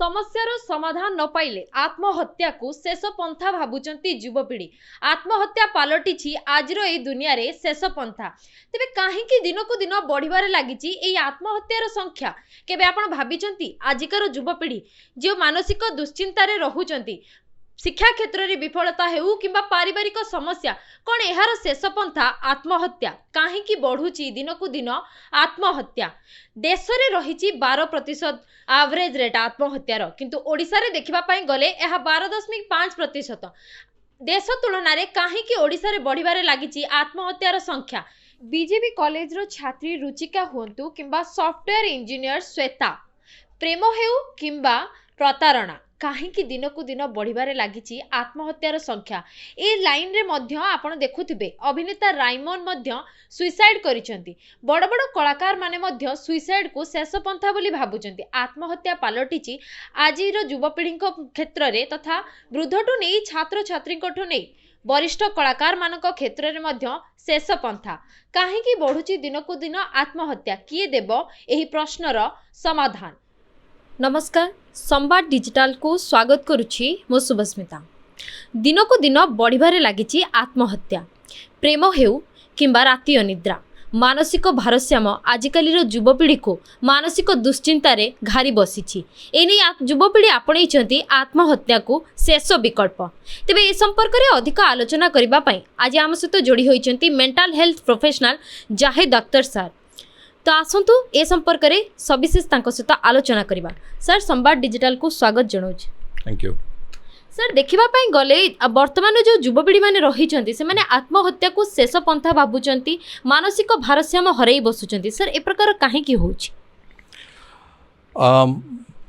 समस्यार समाधान न पाइले आत्महत्या को शेष पंथा भावुचंती युवपीढ़ी। आत्महत्या पलटि आजिर ए दुनिया रे शेष पंथा। तेबे काहेकि दिन को दिन बढ़िबारे लागिची एई आत्महत्यार संख्या? केबे आपण भाबिचंती आजिकार युवपीढ़ी जो मानसिक दुश्चिंतारे रहुचंती, शिक्षा क्षेत्र में विफलता हेउ किंबा पारिवारिक समस्या, कौन यार शेष पंथा आत्महत्या? काहेकि बढ़ुची दिन को दिन आत्महत्या? देश में रही 12% एवरेज रेट आत्महत्यार, किंतु ओडिशा रे देखिबा पई गले यह 12.5%। देश तुलन में काहेकि ओडिशा रे बढ़िबारे लागिची आत्महत्यार संख्या? बीजेपी कॉलेज रो छात्री रुचिका हुंतु किंबा सॉफ्टवेयर इंजीनियर श्वेता, प्रेम हेउ किंबा प्रतारणा, काहेकि दिन को दिन बढ़िबारे लागिची आत्महत्यार संख्या? ए लाइन रे मध्य आपण देखुथिबे अभिनेता राइमन मध्य सुइसाइड करिसंती। बड़ बड़ कलाकार माने मध्य सुइसाइड को शेष पंथा बोली भाबुचंती। आत्महत्या पलटिची आजिर युवपीढ़ी क्षेत्र रे तथा वृद्धठु नै छात्र छात्रीठु नै वरिष्ठ कलाकार मानक क्षेत्र रे मध्य शेष पंथा। काहेकि बढ़ुची दिन को दिन आत्महत्या? किए देबो एही प्रश्नर समाधान? नमस्कार, संवाद डिजिटल को स्वागत करुछि मो शुभस्मिता। दिन को दिन बढ़िबारे लागिछि आत्महत्या। प्रेम हेउ किंबा राति अनिद्रा, मानसिक भारसाम्य आजिकाली युवपीढ़ी को मानसिक दुश्चिंतारे घारी बसिछि। एने युवपीढ़ी आपणैछंती आत्महत्या को शेष विकल्प। तेबे ए संपर्क में अधिक आलोचना करबा पई आज आम सहित जोड़ी होइछंती mental health professional Zahid Akhtar sir. तो आसंतु ए संपर्क में सविशेष सहित आलोचना करबा। सर, संवाद डिजिटल को स्वागत जनाऊँ। Thank you sir. देखिबा पई गले वर्तमान जो युवपीढ़ी माने रहिचंती से माने आत्महत्या को शेष पंथा भाबुचंती, मानसिक भारसाम्य हरई बसुचंती। सर, ए प्रकार काहेकि होउछि?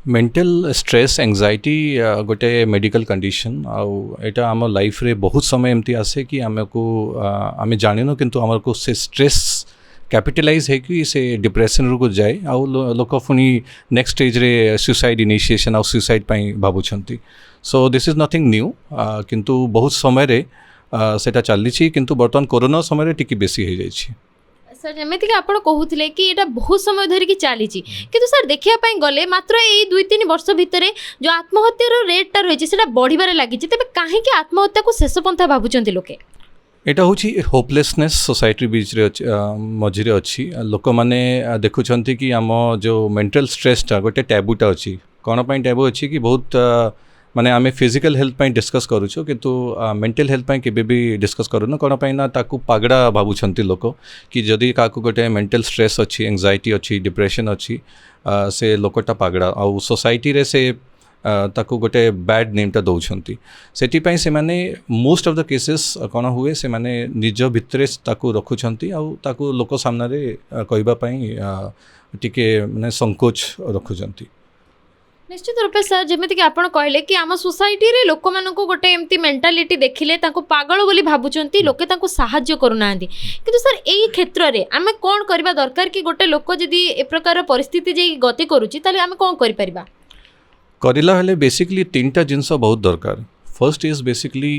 मेंटल स्ट्रेस एंजाइटी गोटे मेडिकल कंडीशन आटा आम लाइफ रे बहुत समय एमती आसे कि आमको आम जानिनो किंतु आमको से स्ट्रेस कैपिटलाइज है कि से डिप्रेशन को जाए आउ लोक पुणी नेक्स्ट स्टेज रे सुसाइड इनिशिएशन आउ सुसाइड पाई भाबुछंती। So this is nothing new, किंतु बहुत समय रे सेटा चली किंतु बर्तमान कोरोना समय रे टिकी बेसी हो जाई छी। सर, जमेति कि आपण कहूथिले कि एटा बहुत समय धरि कि चली छी, किंतु सर देखिया पई गले मात्र एई 2-3 वर्ष भितरे जो आत्महत्यार रेटटा रहिछि सेटा बढ़िबारे लागिछि। तबे काहे कि आत्महत्या को शेष पंथा भाबुचंती लोके? एटा हूँ होपलेसनेस सोसाइटी बीच मझे अच्छी लोक मैंने देखुंत कि आम जो मेंटल स्ट्रेसटा गोटे टैबूटा अच्छी। कौन पर टैबू अच्छी कि बहुत माने आम फिजिकल हेल्थ पर डिस्कस करूँ किंतु मेंटल हेल्थ पर केबे भी डिस्कस करूँ। कौन पर ना ताकू पागड़ा भावुंट लोक कि जदि का गोटे मेंटल स्ट्रेस अच्छी, एंजाइटी अच्छी, डिप्रेशन अच्छी, से लोकटा पागड़ा आउ सोसाइटी रे से ताकू गोटे बैड नेमटा दौरान से माने मोस्ट ऑफ द केसेस कौन हुए से माने निज भितरे ताकू रखुंट आकू लोक सामने कहवाई टिके माने संकोच रखुंट। निश्चित रूपे सर, जमीती कि आपण कहले कि आम सोसाइटी रे लोक मानक गोटे एमती मेंटालिटी देखिले ताको पागल बोली भाबुचंती, लोके ताको सहाय्य करूनांती। किंतु सर एई क्षेत्र रे आमे कोन करबा दरकार कि गोटे लोक जदी ए प्रकार परिस्थिति जे गति करूची ताले आमे कोन करि परिबा? करला हेले बेसिकली 3टा जिनस बहुत दरकार। First is basically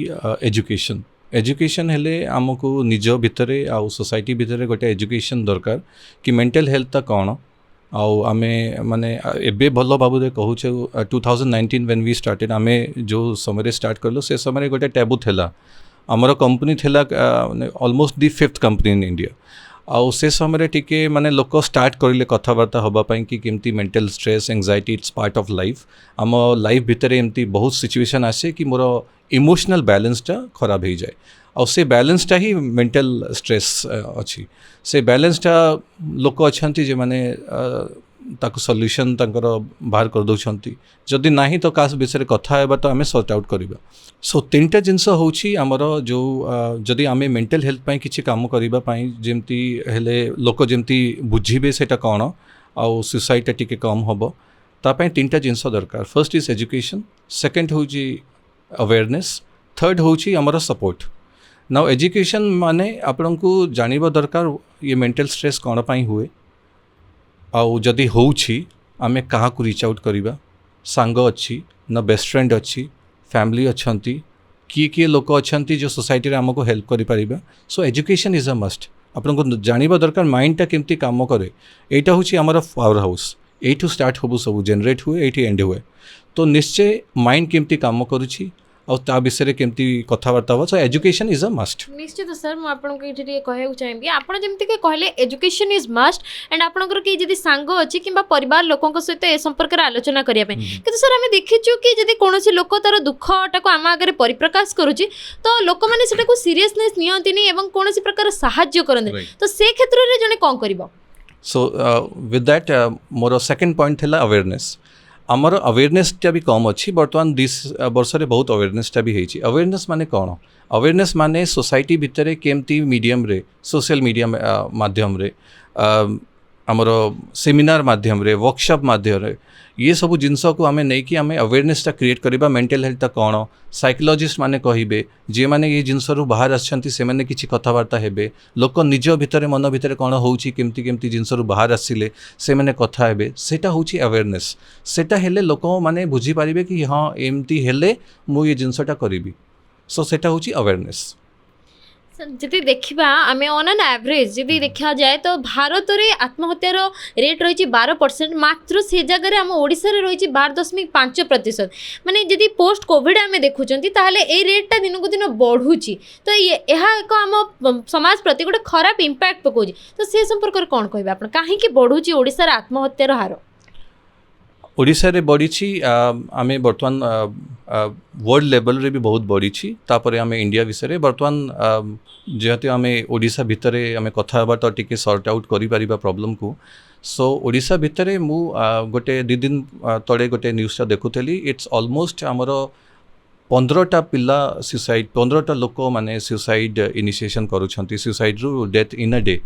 education. Education हेले आमको निज भितरे आउ सोसाइटी भितरे गोटे एजुकेशन दरकार कि मेंटल हेल्थ कौन आउ आमे माने एबे भल बाबू कहूँ 2019 व्हेन वी स्टार्टेड आमे जो समय स्टार्ट करलो से समय गोटे टैबू थिला। आमर कंपनी थिला almost the 5th company in India. आउ से समय टिके माने लोक स्टार्ट करिले कथबार्ता हवापाई कि केमती mental stress anxiety it's part of life. आम लाइफ भितर एमती बहुत सिचुएशन आसे कि मोर इमोशनल बैलेंसटा खराब हो जाए और से बैलेंसटा ही मेंटल स्ट्रेस अच्छी। से बैलेंसटा लोक अच्छा जे माने ताको सॉल्यूशन तांकर बाहर कर दउछंती, जदि नाही तो कास विषय कथा हेबा तो आमे सॉर्ट आउट करिबा। सो 3टा जिनस होउछि हमर जो जदि आमे मेंटल हेल्थ पई किछि काम करिबा पई जेमती हेले लोक जेमती बुझिबे सेटा कोन आउ सुसाइड टिके कम हबो ता पई 3टा जिनस दरकार। फर्स्ट इज एजुकेशन, सेकंड होउछि अवेयरनेस, थर्ड होउछि हमर सपोर्ट। नाउ एजुकेशन माने आपनको जानिबा दरकार ये मेंटल स्ट्रेस कोन पई हुए आउ जदि होउछि आमे कहाँ को रीच आउट करिबा, सांग अच्छी न बेस्ट फ्रेंड अच्छी, फैमिली अच्छी, किए लोक अच्छी जो सोसाइटी रे हमको हेल्प करि परिबा। So education is a must. आपनको जानिबा दरकार माइंडटा केमती काम करे। एटा होछि हमर पावर हाउस, एठू स्टार्ट होबु सब जनरेट हुए एठी एंड हुए। तो निश्चय माइंड केमती काम करुछि और ता विषय केमती कथबार्ता हो। सो एजुकेशन इज अ मस्ट। निश्चित सर मुझे आपको ये कहूँ चाहिए आप जमीक कहले एजुकेशन इज मस्ट एंड आपंकर कई जब सांग अच्छी कि परिवार लोकों सहित ए संपर्क में आलोचना करने कि सर आम देखीचु कि जब कौन लोक तार दुखटा आम आगे परिप्रकाश करुच्ची तो लोक मैंने सीरीयसनेस नियंती एवं कौन प्रकार साहाय्य करते तो से क्षेत्र में जड़े कौन कर। So with that more second point है अवेयरनेस। आमर अवेयरनेसटा भी कम अच्छी बर्तमान 20 वर्ष रे बहुत अवेयरनेसटा भी होती। अवेयरनेस माने कौन? अवेयरनेस माने सोसाइटी भितर केमती मीडियम रे सोशल मीडिया माध्यम रे आमर सेमिनार माध्यम रे वर्कशॉप माध्यम रे ये सब जिनस को आमे नहीं कि आमे अवेयरनेसटा क्रिएट करबा। मेंटल हेल्थ कौन साइकोलॉजिस्ट माने कहिबे जे माने ये जिनस रु बाहर आछंती से माने किछि कथावार्ता हेबे लोक निज भितर मन भितर कौन होउछि केमती केमती जिनस रु बाहर आसिले से माने कथा हेबे सेटा होउछि अवेयरनेस। सेटा हेले लोक माने बुझी पारिबे कि हां एमती हेले मु ये जिनसटा करिबी। सो सेटा होउछि अवेयरनेस। जदि देखा आम ऑन एन एवरेज जदि देखा जाए तो भारत में आत्महत्यार रेट रही 12% मात्र से जगह आम ओडिशा रे रही 12.5%। माने जदि पोस्ट कोविड आम देखुं ताहले ए रेटा दिन को दिन बढ़ुची तो यह एक आम समाज प्रति गोटे खराब इम्पैक्ट पकाउछि। तो से संपर्क में कौन कहबे आपण काहेकि बढ़ुची ओडिशा रे आत्महत्यार हार? ओडिशा रे बढ़ी आमे बर्तमान वर्ल्ड लेवल रे भी बहुत बढ़ी तापर आमे इंडिया विषय बर्तमान जेहेतु आमे ओडिशा भितर आमे कथा बात टिके सॉर्ट आउट करि परिबा प्रॉब्लम को। सो ओडिशा भितर मु गोटे 2 दिन तले गोटे न्यूज़टा देखुथली। इट्स ऑलमोस्ट आमर 15टा पिला सुसाइड 15टा लोक माने सुसाइड इनिशिएशन करूछंती सुसाइड रु death in a day.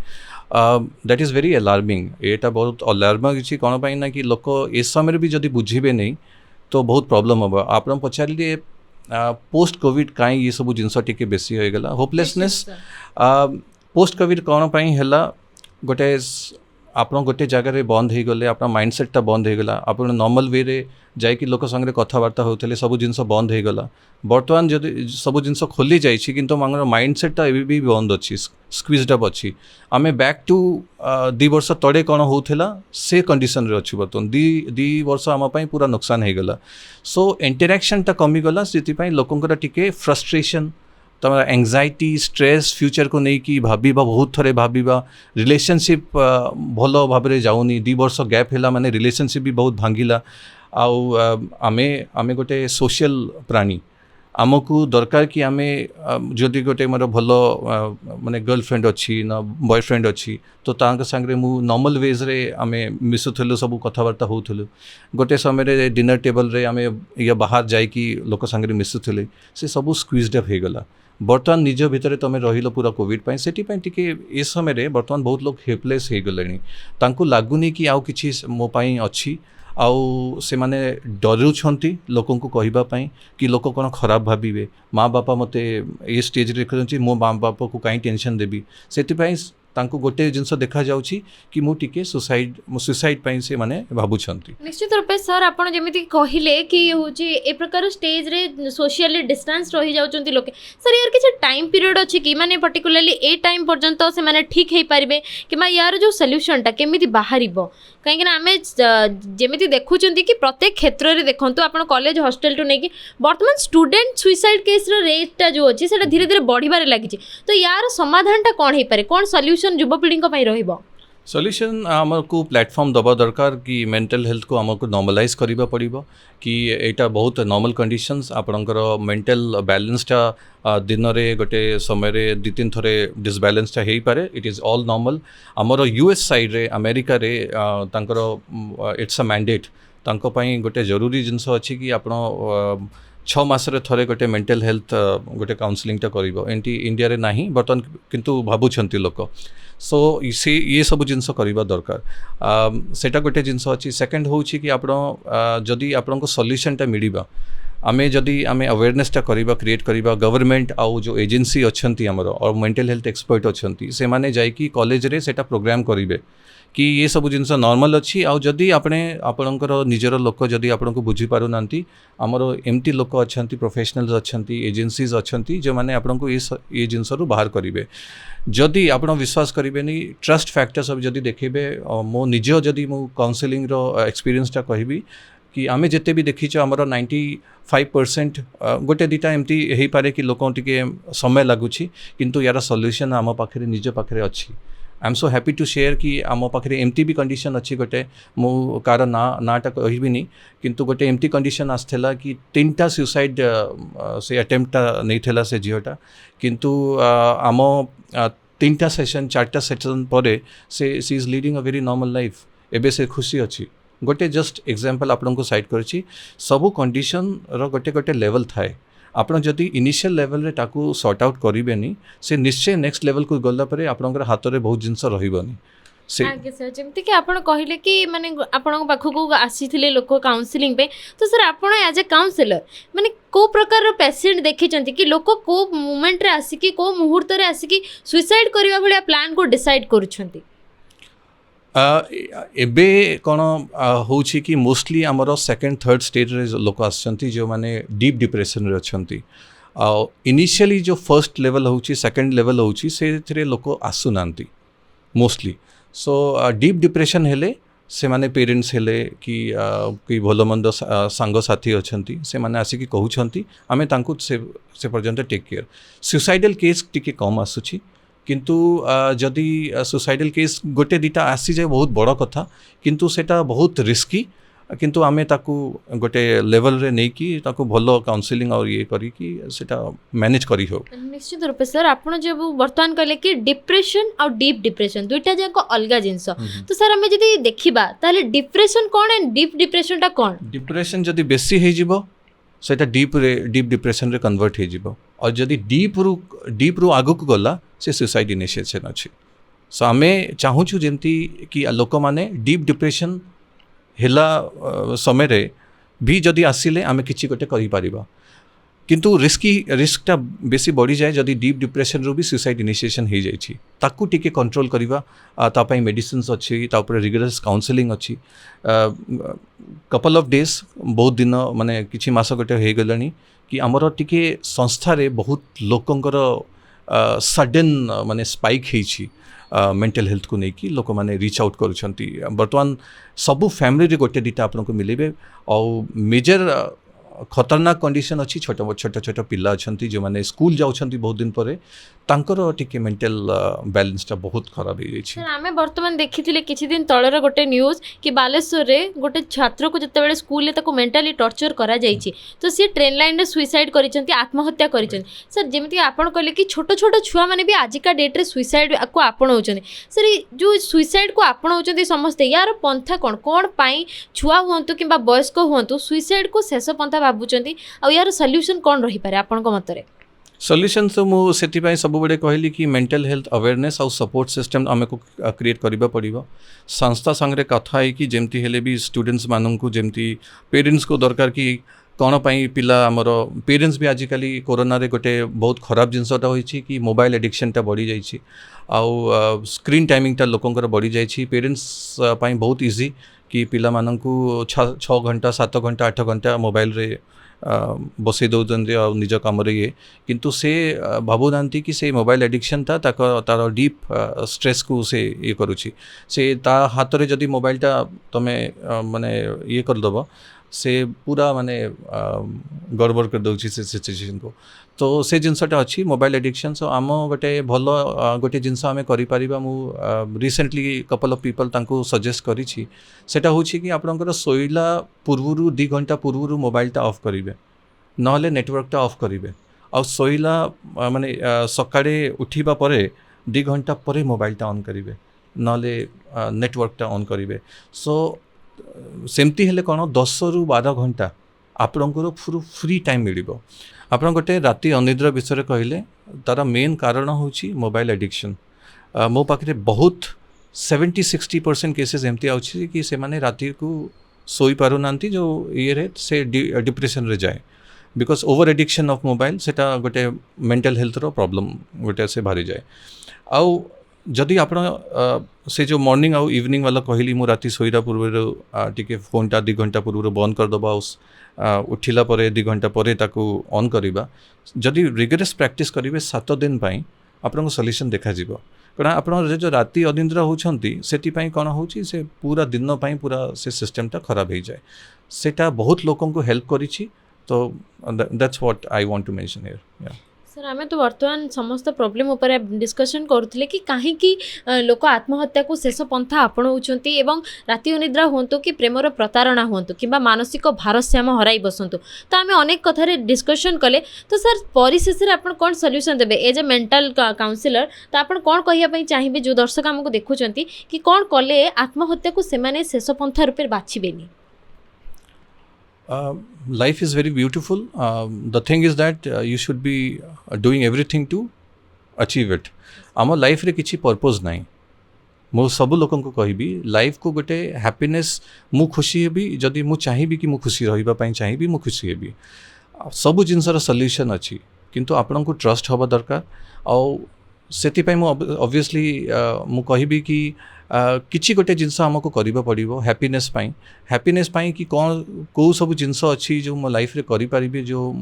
That is very alarming. एटा बहुत अलार्मिंग किछि कोन पई ना कि लोक ए समय भी जदि बुझिबे नहीं तो बहुत प्रॉब्लम हम। आप पचारे पोस्ट कोविड कहीं ये सब जिनस टिके बेसी हो गला होपलेसनेस। पोस्ट कोविड कौन पाई हैला गोटे आप गोटे जगह बंद हो गले आप माइंडसेटा बंद हो गला आप नॉर्मल वे रे जाकि लोक संगे कथबार्ता होते सब जिनस बंद हो गला। बर्तमान जदि सब जिनस खोली जाइए किंतु माइंडसेटा एवं भी बंद अच्छी स्क्वीज्ड अप अच्छी। आमे बैक टू 2 वर्ष तड़े कौन होता से कंडीशन रे अच्छी बर्तमान 2 वर्ष आम पूरा नुकसान हो गला। सो इंटरेक्शनटा कमीगला से लोकंर टिके फ्रस्ट्रेशन तम एंजाइटी स्ट्रेस फ्यूचर को लेकिन भाबा बहुत थरे भाबा रिलेशनशिप भल भाव में जाऊनी 2 वर्ष गैप है माने रिलेशनशिप भी बहुत भांगिला। आउ आमे आमे गोटे सोशल प्राणी आमको दरकार कि आमे जदि गोटे मोर भल माने गर्लफ्रेंड अच्छी ना बॉयफ्रेंड अच्छी तो तांक संगे मु नॉर्मल वेज रे आमे मिसुथलु सब कथबार्ता होथलु। गोटे समय रे डिनर टेबल रे आमे या बाहर जाइकी लोक संगे मिसुथले से सब स्क्वीज्ड अप हो गला। बर्तमान निज भितर तुम रहिल पूरा कोविड पाई सेठी पाई टिके ए समय रे बर्तमान बहुत लोग हेल्पलेस हो गले। तांको लागुनी कि आउ किछि मो पाई अच्छी आउ से माने डरुछंती लोकों को कहबा पाई कि लोक कौन खराब भाविबे माँ बापा मते ये स्टेज रे रखि मो माँ बापा को कहीं टेंशन देबी सेति तांको गोटे जिनस देखा जाउछि कि मु टिके सुसाइड पाई से माने भाबुछंती। निश्चित रूप से सर आपण जेमिति कहिले कि होची ए प्रकार स्टेज रे सोशली डिस्टेंस रही जाउचंती लोके सर यार किछ टाइम पीरियड अछि कि माने पर्टिकुलरली ए टाइम पर्यंत से माने ठीक हे पारिबे कि मा यार जो सॉल्यूशनटा केमिति बाहरिबो कहीं आमे जेमिति देखुचंती कि प्रत्येक क्षेत्र रे देखंतु आपण कॉलेज हॉस्टल टू नेकी बर्तमान स्टूडेंट सुसाइड केस रे रेटटा जो अछि सेटा धीरे धीरे बढ़िबारे लागिछि। तो यार समाधानटा कोन हे पारे कोन सॉल्यूशन युवपीढ़ी पई रहिबो? सॉल्यूशन आमको प्लेटफॉर्म दबा दरकार कि मेंटल हेल्थ को आमको नॉर्मलाइज करिबा पड़िबो कि एटा बहुत नॉर्मल कंडीशंस आपणकर मेंटल बैलेंसटा दिन रे गोटे समय रे 2-3 थरे डिसबैलेंसटा हेई पारे। It is all normal. आमर यूएस साइड रे अमेरिका रे तांकर इट्स अ मैंडेट तांको पई गोटे जरूरी जिंस अछि कि आपण 6 मासरे थरे गोटे मेंटल हेल्थ गोटे काउंसलिंगटा करिबो। एंटी इंडिया रे नाही बर्तन किंतु भाबुछंती लोक। सो से ये सब जिनस करवा दरकार सेटा गोटे जिनस अच्छी। सेकेंड होची कि आपण जदि आपण को सॉल्यूशनटा मिलिबा आमे जदि आमे अवेयरनेसटा करवा क्रिएट करवा गवर्नमेंट आउ जो एजेंसी अच्छी आमर और मेंटल हेल्थ एक्सपर्ट अच्छी से माने जाइकी कॉलेज रे सेटा प्रोग्राम करिवे कि ये सब जिनस नॉर्मल अच्छी। आउ जदि आपणे आपणकर निजर लोक जदि आपण को बुझी पारु नांती आमर एमटी लोक अच्छी प्रोफेशनल्स अच्छी एजेंसीज अच्छी जो माने आपण को ये जिनस रु बाहर करिवे। जदि आपण विश्वास करेनि ट्रस्ट फैक्टर सब जदि देखेबे मो निज जदि मो काउंसलिंग रो एक्सपीरियंसटा कहबी कि आमे जिते भी देखीच आमर 95% गोटे दुटा एमती हो पारे कि लोक टिके समय लगुच किंतु यार सॉल्यूशन आम पाखे निज पाखे अच्छी। I am so happy to share कि आम पाखे एमती भी कंडीशन अच्छी गोटे मु कार नाटा कहबिनी किंतु गोटे एमती कंडीशन आसला कि 3टा सुसाइड से अटेम्प्टा नहीं से झीटा किंतु आम 3टा सेशन 4टा सेशन पर से she is leading a very normal life एबे से खुशी अच्छी। गोटे जस्ट एग्जांपल आपन को साइड करछि सबु कंडीशन रो गोटे गोटे लेवल थाए आपण जदि इनिशियल लेवल रे ताकू सॉर्ट आउट करिवेनी से निश्चय नेक्स्ट लेवल को गला परे आपनकर हाथ रे बहुत जिंस रहिबनी से। आगे सर जेमति कि आपण कहिले कि माने आपण पाखकू आसीथिले लोक काउंसलिंग पे तो सर आपण एज ए काउंसलर माने को प्रकार पेशेंट देखिचंती कि लोक को मोमेंट रे आसी कि को मुहूर्त रे आसी कि सुसाइड करबा भलिया प्लान को डिसाइड करूछंती। एबे कौन होछि कि मोस्टली आमर सेकेंड थर्ड स्टेज रे लोक आछंती जो माने डीप डिप्रेशन रे अछंती। इनिशियली जो फर्स्ट लेवल होछि सेकेंड लेवल होछि से थरे लोक आसु नांती मोस्टली। सो डीप डिप्रेशन हेले से माने पेरेंट्स हेले कि भलो मंद सांग साथी अछंती से माने आसी कि कहउछंती आमे तांकु से पर्यंत टेक केयर। सुसाइडल केस टिके कम आसुछि किंतु जदि सुसाइडल केस गोटे दुटा आसी जाए बहुत बड़ कथा किंतु सेटा बहुत रिस्की किंतु आमे ताकू गोटे लेवल रे नै कि ताकू भलो काउंसलिंग और ये करी कि सेटा मैनेज करी हो। निश्चित रूप सर आपण जब वर्तमान कहले कि डिप्रेशन और डीप डिप्रेशन दुईटा जाक अलगा जिंस तो सर हमें जदि देखिबा ताले depression cone and deep depression टा कोन? डिप्रेशन जदि बेसी हे जिवो सेटा डीप डिप्रेशन रे कन्वर्ट हे जिवो और जदि डीप रु आगु को गला से सुसाइड इनिशिएशन अच्छी। सो आमे चाहूछु जेमती कि लोक माने डीप डिप्रेशन हेला समय रे भी जदि आसिले आमे किछि गोटे करि परिबा किंतु रिस्कटा बेसी बढ़ी जाए जदि डीप डिप्रेशन रू भी सुसाइड इनिशिएशन हो जाइछि ताकू टिके कंट्रोल करिबा तापाई मेडिसिन्स अच्छी तापर रिगरस काउंसलिंग अच्छी। कपल ऑफ डेज बहुत दिन माने किछि मास गोटे हो गलानी कि आमर टिके संस्था रे बहुत लोकंकर सडन माने स्पाइक होइछि मेंटल हेल्थ को लेकिन लोक माने रीच आउट करुछंती। वर्तमान सबु फैमिली रे गोटे दिटा आपन को मिलेबे और मेजर खतरनाक कंडीशन अच्छी छोट पिला अछंती जो माने स्कूल जाउछंती बहुत दिन परे तांकर टिके मेंटल बैलेंसटा बहुत खराब हो जाइछि। सर आमे वर्तमान देखिथिले किछि दिन तळर गोटे न्यूज कि बालेश्वर रे गोटे छात्र को जते बेले स्कूल ले ताको मेंटली टॉर्चर करा जाइछि तो सी ट्रेन लाइन रे सुसाइड करिसंती आत्महत्या करिसंती। सर जेमिति आपण कहले कि छोट छोट छुआ माने भी आजिका डेट रे सुसाइड को आपण होचंती सर जो सुसाइड को आपण होचंती समस्ते यार पंथा कोन पाई छुआ हुंतु किबा वयस्क हुंतु सुसाइड को शेष पंथा भाबुचंती आ यार सॉल्यूशन कोन रही पारे आपण को मतरे? सॉल्यूशन तो मु सेति सब बड़े कहली कि मेंटल हेल्थ अवेयरनेस और सपोर्ट सिस्टम आमे को क्रिएट करबा पड़िबो। संस्था संगे कथा है कि जेमती हेले भी स्टूडेंट्स मानन को जेमती पेरेंट्स को दरकार कि कौन पाई पिला आमर पेरेंट्स भी आजिकली कोरोना रे गोटे बहुत खराब जिनसटा होइछि कि मोबाइल एडिक्शनटा बढ़ी जाइछि आउ स्क्रीन टाइमिंगटा लोकंकर बढ़ी जाइछि। पेरेंट्स पाई बहुत इजी कि पिला मानन को 6 घंटा 7 घंटा 8 घंटा मोबाइल रे बसई दौरान निज कम ये किंतु से भावु ना कि से मोबाइल एडिक्शन था तार डीप स्ट्रेस को से ये करुच्ची से ता हाथ रे जदि मोबाइलटा तुमे माने ये करदेव से पूरा माने गड़बड़ कर दउछि से सिचुएशन को। तो से जिनसटा अच्छी मोबाइल एडिक्शन सो आम गोटे भल गोटे जिनस आम करिपारिबा मु रिसेंटली कपल ऑफ पीपल तांको सजेस्ट करिछि सेटा होछि कि आपनकर सोइला पूर्वरु 2 घंटा पूर्वरु मोबाइलटा ऑफ करिवे नहले नेटवर्कटा ऑफ करिवे आ सोइला माने सकाळे उठिबा परे 2 घंटा परे मोबाइलटा ऑन करिवे नहले नेटवर्कटा ऑन करिवे। सो सेमती हेले कोन 10 रु 12 घंटा आपनकर पूरा फ्री टाइम मिलिबो। आपन गोटे राति अनिद्रा विषय कहले तार मेन कारण होछि मोबाइल एडिक्शन। मो पाखे बहुत 70-60% केसेस एमती आउछि कि से माने राति को सोई पारु नांती जो ये रे से डिप्रेशन रे जाए because over addiction of mobile सेटा गोटे मेंटल हेल्थ रो प्रॉब्लम गोटे से भारी जाए। आउ जदि आपण से जो मॉर्निंग आउ इवनिंग वाला कहली मु राति सोईरा पूर्व टिके फोनटा 2 घंटा पूर्व बंद कर दबा उठिला परे 2 घंटा परे ताकू ऑन करिबा जदि रिगरस प्रैक्टिस करिवे 7 दिन पई आपन सॉल्यूशन देखा जिवो। कारण आपन जो राति अनिद्रा होछंती सेति पई कोन होछि से पूरा दिन पई पूरा से सिस्टमटा खराब हो जाए। सेटा बहुत लोगों को हेल्प करिछि तो that's what I want to mention here sir आम तो बर्तमान समस्त प्रोब्लेम उपर डिस्कशन करुले कि कहीं लोक आत्महत्या को शेष पंथा आपणाऊँच एवं राति अनिद्रा हूँ कि प्रेमर प्रतारणा हूँ कि मानसिक भारसाम्य हराई बसतु तो आम अनेक कथार डिस्कशन कले तो सर परिशेष में आप कौन सल्यूशन देते एज ए मेंटल काउंसिलर तो आप कौन कहवाई चाहिए जो दर्शक आमको देखुं कि कौन कले आत्महत्या को सेमाने शेष पंथा रूपे बाछिबेनी life is very beautiful. The thing is that you should be doing everything to achieve it. आम लाइफ रे किसी पर्पज ना मो सब लोक कहबी लाइफ को गोटे हैप्पीनेस मु खुशी हेबी जदि मु चाहिए कि मु खुशी रही चाहिए मु खुशी हेबी सब जिनसर सल्यूशन अच्छी किंतु आपन को ट्रस्ट हवा दरकार आउ से ऑब्वियसली मु कहबी कि किछि गोटे जिनस आमको करबा पड़िबो हैप्पीनेस पाई कि कौन को सब जिनस अच्छी जो मो लाइफ रे करि परिबे जो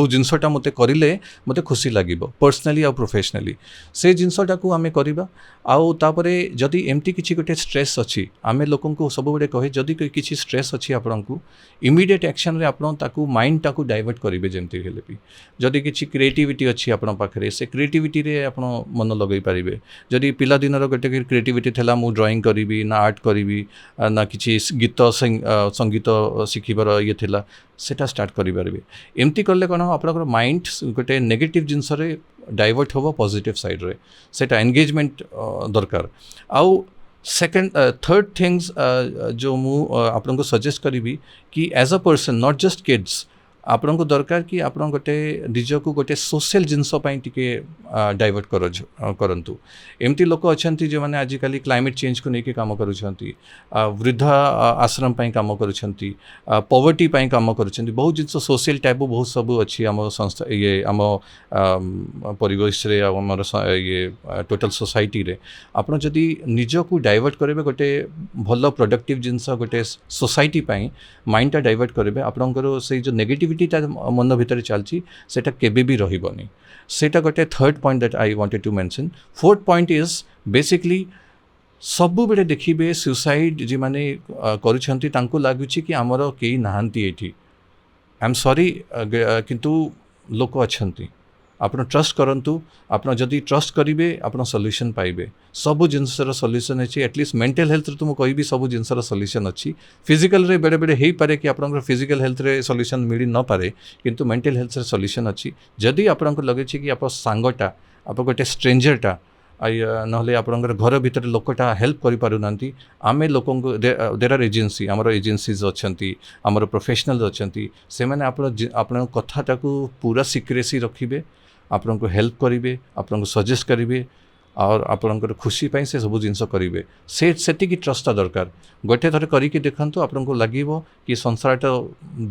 जिनसटा मते करिले मते खुशी लागिबो पर्सनली आ प्रोफेशनली से जिनसटा को आमे करबा आउ तापरे जदि एमती किछि गोटे स्ट्रेस अच्छी आमे लोकन को सब बडे कहे जदि किछि स्ट्रेस अच्छी आपन को इमीडिएट एक्शन रे आपन ताकू माइंड ताकू डाइवर्ट करिवे जेमती हेले भी जदि किछि क्रिएटिविटी अच्छी आपन पाखरे से क्रिएटिविटी रे आपन मन लगै परिबे जदि पिला दिनर गोटे क्रिएटिविटी थला मु ड्राइंग करिवि ना आर्ट करिवि ना किछि गीत संगीत शिखिबार ये थिला सेटा स्टार्ट करि पारबे एमती करले कोन आपनकर माइंड गोटे नेगेटिव जिंस रे डाइवर्ट होबो पॉजिटिव साइड रे सेटा एंगेजमेंट दरकार आउ सेकेंड थर्ड थिंग्स जो मु आपन को सजेस्ट करिवि कि as a person not just kids आपन को दरकार कि आपन गोटे निज को गोटे सोशल जिनस टिके डाइवर्ट करंतु एमती लोक अच्छी जो मैंने आजिकल क्लाइमेट चेंज को लेकिन काम करुँच वृद्धा आश्रम काम करुँच पॉवर्टी काम करुँच बहुत जिन सोशल टाइप बहुत सब अच्छी आम संस्था ये आम परिवेश रे आमर ये टोटल सोसाइटी रे आपन जदि निज को डाइवर्ट करेंगे गोटे भल प्रोडक्टिव जिनस गोटे सोसाइटी माइंडटा डाइवर्ट करेंगे आपंकर से जो नेगेटिविटी मन भितर चलती सेटा केबे भी रहिबनी सेटा गोटे third point that I wanted to mention fourth point is basically सबु बेले देखिबे सुसाइड जी माने करूछंती तांको लागुची कि हमर केही नाहंती एठी आई एम सॉरी किंतु लोक अच्छंती आपन ट्रस्ट करंतु आपन जदि ट्रस्ट करिवे आपन सॉल्यूशन पाइबे सब जिनसर सॉल्यूशन अछि एटलीस्ट मेंटल हेल्थ रे तुम कहबी सब जिनसर सॉल्यूशन अछि फिजिकल रे बेडे बेडे हेई पारे कि आपन फिजिकल हेल्थ रे सॉल्यूशन मिली न पारे किंतु मेंटल हेल्थ रे सॉल्यूशन अछि जदि आपन को लगे छी कि आप सांगटा आप गोटे स्ट्रेंजरटा नहले आपनकर घर भीतर लोकटा हेल्प करि पारु नांती आमे लोकन को देयर आर एजेंसी हमर एजेंसीज अछंती हमर प्रोफेशनल अछंती से माने आपन कथाटा को पूरा सिक्रेसी रखिबे आपन को हेल्प करिवे आपन को सजेस्ट करिवे और आपनकर खुशी पाई से सब जिनस करिवे सेति की ट्रस्ट दरकार गोटे थरे करिके देखंतु आपन को लागिवो कि संसारटा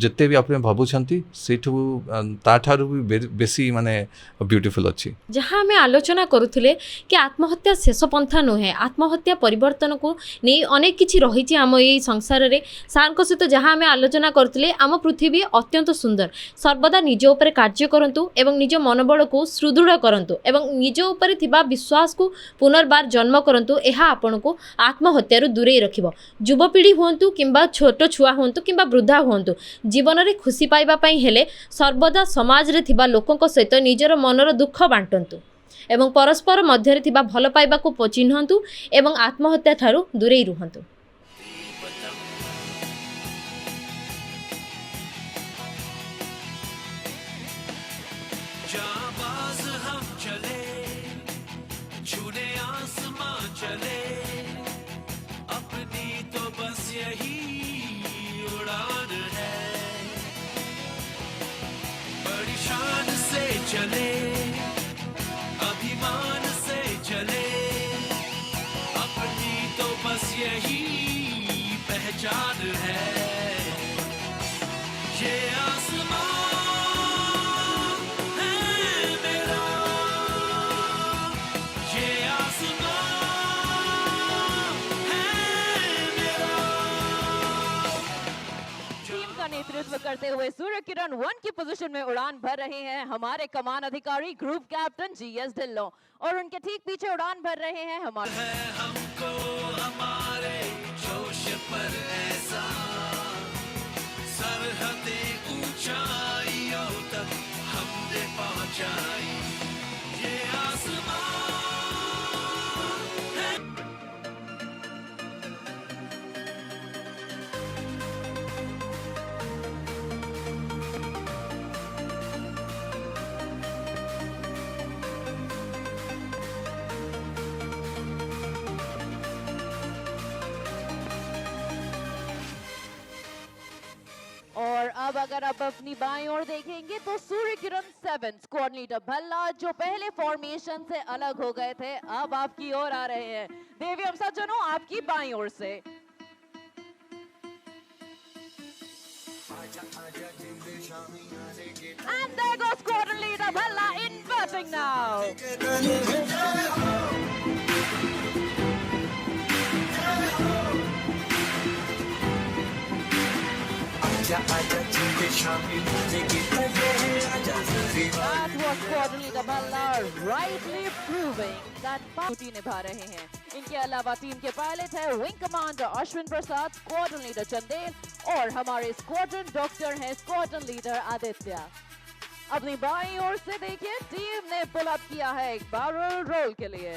जते भी आपने भाबुछंती सेठु ताठारु भी बेसी माने ब्यूटीफुल अछि जहाँ आम आलोचना करुले कि आत्महत्या शेष पंथा नुहे आत्महत्या परिवर्तन को नहीं अनेक किछि रही आम ये संसार रे सार सहित जहाँ आम आलोचना करुले आम पृथ्वी अत्यंत सुंदर सर्वदा निज उपर कार्य करंतु एवं निज मनोबल को सुदृढ़ करंतु एवं निज उपर थिबा विश्वास को पुनर्बार जन्म करंतु एहा आपण को आत्महत्या दूरे रखिबो युवपीढ़ी हुंतु किंबा छोट छुआ हुंतु किंबा वृद्धा हुंतु जीवन रे खुशी पाइबा पई हेले सर्वदा समाज रे थिबा लोकंक सहित निजर मनर दुख बांटंतु एवं परस्पर मध्य रे थिबा भल पाइबा को चिन्हंतु एवं आत्महत्या थारु दूरे रुहंतु। चले अभिमान से चले अपनी तो बस यही पहचान है ये आसमां है मेरा ये आसमां है मेरा। टीम का नेतृत्व करते हुए सूर्य किरण 1 की पोजीशन में उड़ान भर रहे हैं हमारे कमान अधिकारी ग्रुप कैप्टन जीएस ढिल्लों और उनके ठीक पीछे उड़ान भर रहे हैं हमारे हमको हमारे जोश पर ऐसा सरहदें ऊंचाइयों तक हमने पहुंचाई ये आसमान है और अब अगर आप अपनी बाईं ओर देखेंगे तो सूर्य किरण 7 स्क्वाड लीडर भल्ला जो पहले फॉर्मेशन से अलग हो गए थे अब आपकी ओर आ रहे हैं। देवी हम सज्जनों आपकी बाईं ओर से And there goes squadron leader Bhalla inverting now. That was squadron leader Bhalla rightly proving that duty निभा रहे हैं। इनके अलावा टीम के पायलट है विंग कमांडर अश्विन प्रसाद, स्क्वाड्रन लीडर चंदेल और हमारे स्क्वाड्रन डॉक्टर हैं स्क्वाड्रन लीडर आदित्य। अपनी बाईं ओर से देखिए टीम ने पुल अप किया है एक बैरल रोल के लिए।